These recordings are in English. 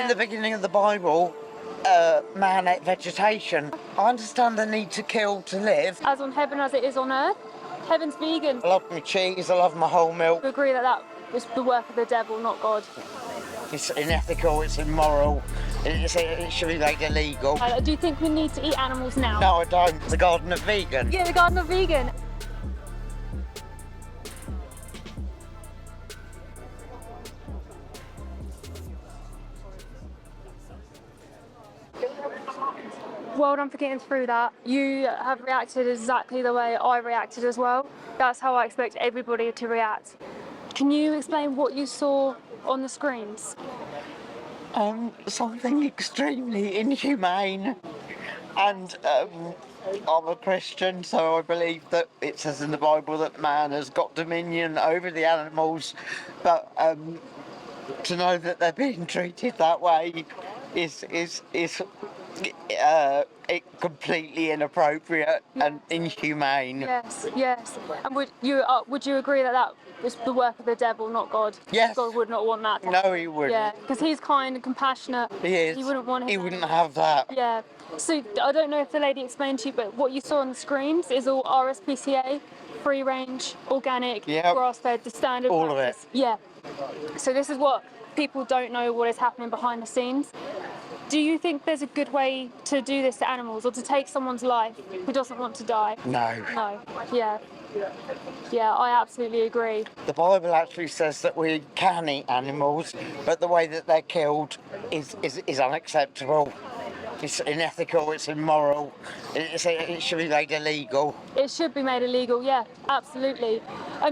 In the beginning of the Bible, man ate vegetation. I understand the need to kill to live. As on heaven as it is on earth. Heaven's vegan. I love my cheese, I love my whole milk. I agree that that is the work of the devil, not God. It's unethical, it's immoral, it should be made illegal. Do you think we need to eat animals now? No, I don't. The garden of vegan. Yeah, the garden of vegan. Well done for getting through that. You have reacted exactly the way I reacted as well. That's how I expect everybody to react. Can you explain what you saw on the screens? Something extremely inhumane. And I'm a Christian, so I believe that it says in the Bible that man has got dominion over the animals. But to know that they're being treated that way is completely inappropriate and inhumane. Yes. And would you agree that that is the work of the devil, not God? Yes. God would not want that. No, he wouldn't. Yeah, because he's kind and compassionate. He is. He wouldn't want. He wouldn't have that. Yeah. So I don't know if the lady explained to you, but what you saw on the screens is all RSPCA, free range, organic, grass-fed, the standard. All practice. of it. Yeah. So this is what people don't know what is happening behind the scenes. Do you think there's a good way to do this to animals, or to take someone's life who doesn't want to die? No. No. Yeah. Yeah, I absolutely agree. The Bible actually says that we can eat animals, but the way that they're killed is unacceptable. It's unethical, it's immoral, it should be made illegal. It should be made illegal, yeah, absolutely.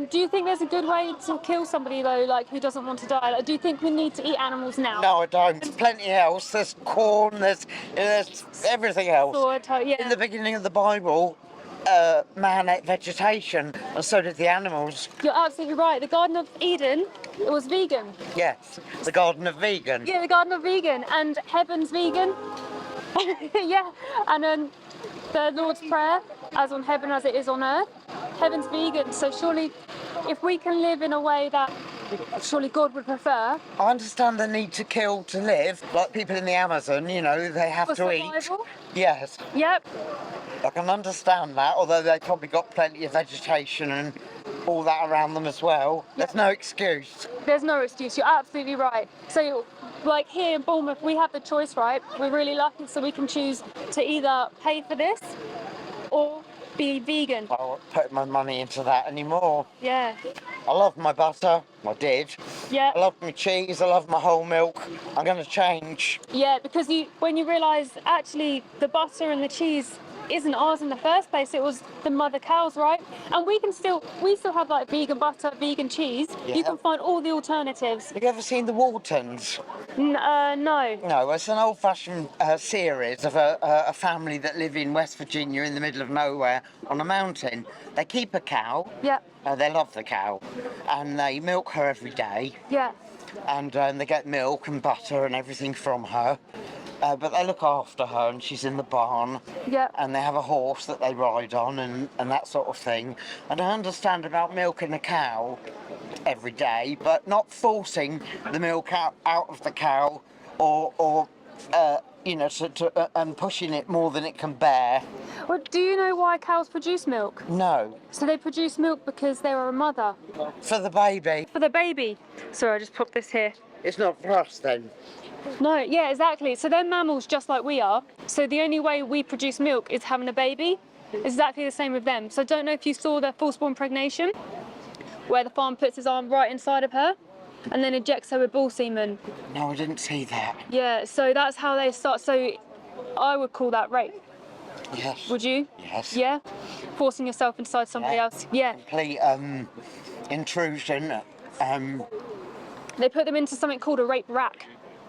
Do you think there's a good way to kill somebody, though, like, who doesn't want to die? Like, do you think we need to eat animals now? No, I don't. There's plenty else. There's corn, there's everything else. Yeah. In the beginning of the Bible, man ate vegetation, and so did the animals. You're absolutely right. The Garden of Eden, it was vegan. Yes, the garden of vegan. Yeah, the Garden of Vegan. And heaven's vegan. Yeah, and then the Lord's Prayer, as on heaven as it is on earth. Heaven's vegan, so surely if we can live in a way that surely God would prefer. I understand the need to kill to live, like people in the Amazon, you know, they have to survival. Eat. Yes. Yep. I can understand that, although they've probably got plenty of vegetation and all that around them as well. There's no excuse. There's no excuse, you're absolutely right. So, like here in Bournemouth, we have the choice, right? We're really lucky, so we can choose to either pay for this or be vegan. I won't put my money into that anymore. Yeah. I love my butter. I did. Yeah. I love my cheese. I love my whole milk. I'm going to change. Yeah, because when you realise actually the butter and the cheese isn't ours in the first place, it was the mother cows, right? And we still have like vegan butter, vegan cheese. Yeah. You can find all the alternatives. Have you ever seen the Waltons? No. No, it's an old-fashioned series of a family that live in West Virginia in the middle of nowhere on a mountain. They keep a cow. Yeah. They love the cow, and they milk her every day. Yeah. And they get milk and butter and everything from her. But they look after her, and she's in the barn. Yeah. And they have a horse that they ride on and that sort of thing. And I understand about milking a cow every day, but not forcing the milk out of the cow or and pushing it more than it can bear. Well, do you know why cows produce milk? No. So they produce milk because they were a mother. For the baby. For the baby. Sorry, I just popped this here. It's not for us then. No, yeah, exactly. So they're mammals just like we are. So the only way we produce milk is having a baby. It's exactly the same with them. So I don't know if you saw their false-born impregnation, where the farm puts his arm right inside of her and then injects her with bull semen. No, I didn't see that. Yeah, so that's how they start. So I would call that rape. Yes. Would you? Yes. Yeah? Forcing yourself inside somebody else. Yeah. Complete intrusion. They put them into something called a rape rack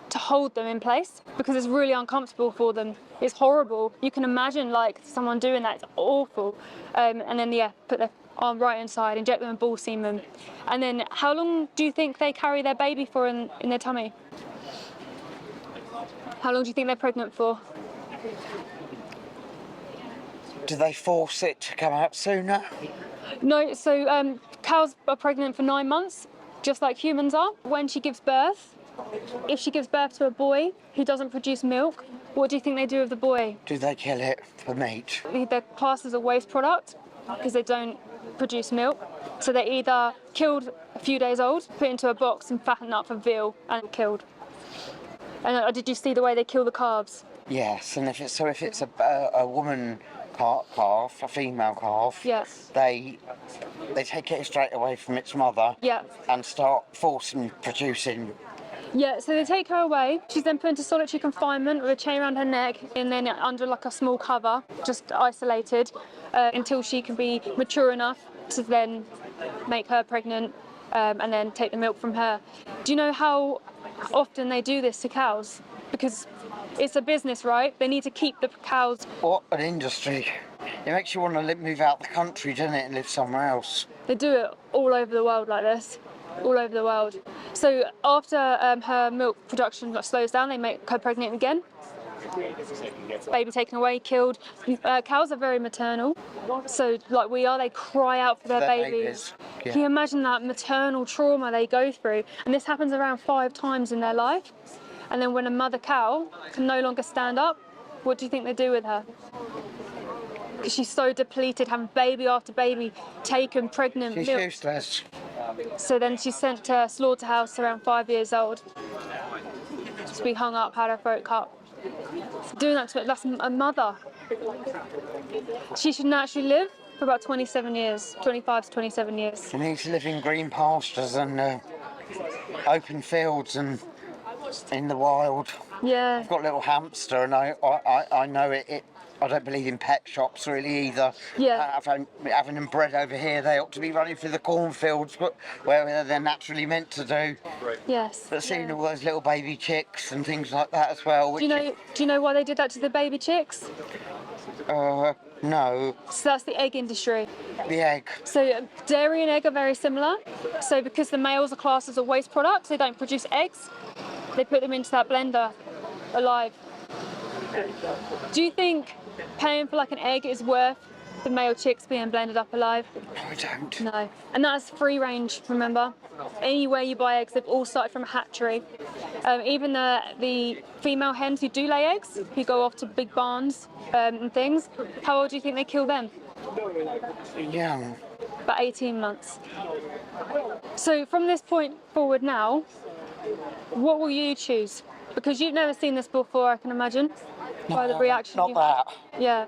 to hold them in place because it's really uncomfortable for them. It's horrible. You can imagine like someone doing that. It's awful. And then put their arm right inside, inject them with bull semen. And then how long do you think they carry their baby for in their tummy? How long do you think they're pregnant for? Do they force it to come out sooner? No, so cows are pregnant for 9 months, just like humans are. When she gives birth, if she gives birth to a boy who doesn't produce milk, what do you think they do with the boy? Do they kill it for meat? They're classed as a waste product because they don't produce milk. So they're either killed a few days old, put into a box and fattened up for veal and killed. And did you see the way they kill the calves? Yes, and if it's a woman calf, a female calf, Yeah. they take it straight away from its mother, Yeah. and start forcing producing. Yeah, so they take her away. She's then put into solitary confinement with a chain around her neck and then under like a small cover, just isolated, until she can be mature enough to then make her pregnant and then take the milk from her. Do you know how often they do this to cows? Because it's a business, right? They need to keep the cows. What an industry! It makes you want to move out the country, doesn't it, and live somewhere else. They do it all over the world like this. All over the world. So after her milk production slows down, they make her pregnant again. Baby taken away, killed. Cows are very maternal. So like we are, they cry out for their babies. Yeah. Can you imagine that maternal trauma they go through? And this happens around 5 times in their life. And then when a mother cow can no longer stand up, what do you think they do with her? Because she's so depleted, having baby after baby taken, pregnant, She's milk. useless. So then she's sent to a slaughterhouse around 5 years old to be hung up, had her throat cut. Doing that to that's a mother. She should naturally live for about 27 years, 25 to 27 years. She needs to live in green pastures and open fields and in the wild. Yeah. I've got a little hamster, and I know it. I don't believe in pet shops really either. Yeah. Having them bred over here, they ought to be running through the cornfields, but where they're naturally meant to do. Yes. But seeing all those little baby chicks and things like that as well. Do you know why they did that to the baby chicks? No. So that's the egg industry. The egg. So dairy and egg are very similar. So because the males are classed as a waste product, they don't produce eggs. They put them into that blender alive. Do you think paying for like an egg is worth the male chicks being blended up alive? No, I don't. No. And that's free range, remember? Anywhere you buy eggs, they've all started from a hatchery. Even the female hens who do lay eggs, who go off to big barns and things, how old do you think they kill them? Young. About 18 months. So from this point forward now, what will you choose? Because you've never seen this before, I can imagine, by the reaction. Not that. Yeah.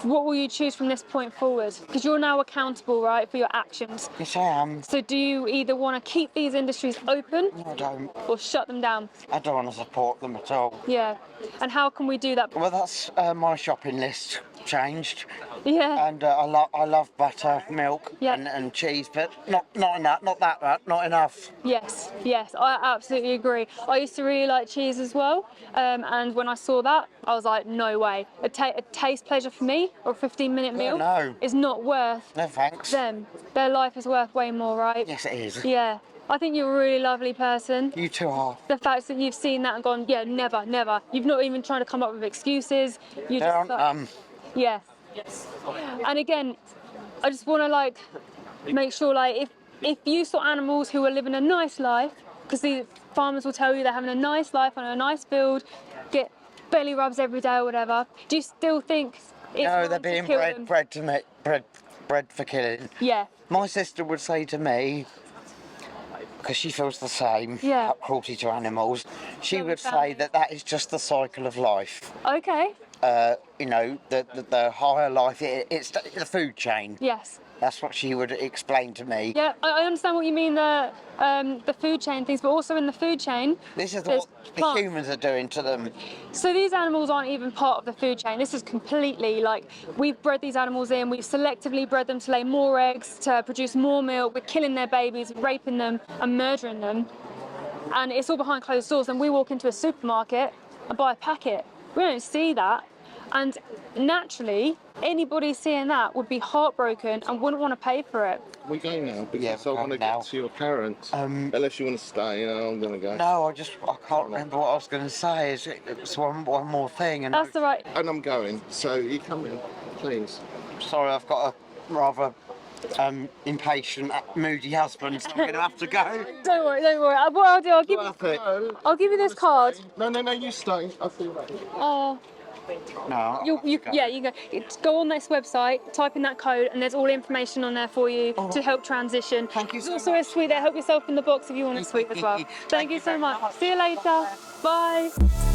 What will you choose from this point forward? Because you're now accountable, right, for your actions. Yes, I am. So do you either want to keep these industries open No, I don't. or shut them down? I don't want to support them at all. Yeah. And how can we do that? Well, that's my shopping list changed, Yeah. and I love butter, milk, Yeah. and cheese, but not enough. Yes, I absolutely agree. I used to really like cheese as well, and when I saw that, I was like, no way. A taste pleasure for me or a 15-minute meal No. is not worth No thanks. them. Their life is worth way more, right? Yes, it is. Yeah. I think you're a really lovely person. You two are. The fact that you've seen that and gone, yeah, never, never. You've not even tried to come up with excuses. You There just aren't, yeah. And again, I just want to like make sure like if you saw animals who are living a nice life, because the farmers will tell you they're having a nice life on a nice field, get belly rubs every day or whatever, do you still think it's No, wrong they're to being kill them? bred for killing. Yeah. My sister would say to me, because she feels the same Yeah. about cruelty to animals, she Very would family. say that is just the cycle of life. Okay. You know, the higher life, it's the food chain. Yes. That's what she would explain to me. Yeah, I understand what you mean, the food chain things, but also in the food chain, This is there's what the plants. humans are doing to them. So these animals aren't even part of the food chain. This is completely like, we've bred these animals in, we've selectively bred them to lay more eggs, to produce more milk, we're killing their babies, raping them and murdering them. And it's all behind closed doors, and we walk into a supermarket and buy a packet. We don't see that. And naturally, anybody seeing that would be heartbroken and wouldn't want to pay for it. We go now because Yeah, I we're want to going now. get to your parents. Unless you want to stay, I'm going to go. No, I can't remember what I was going to say. It's one more thing. And That's the right. And I'm going, so you come in, please. sorry, I've got a rather impatient, moody husband, so I'm going to have to go. Don't worry, don't worry. What I'll do, I'll give you this card. No, you stay. I'll see you later. Oh. No, Yeah, you go. Go on this website, type in that code, and there's all information on there for you to help transition. Thank you so There's also a sweet there. Help yourself in the box if you want a sweet as well. Thank you so much. See you later. Bye.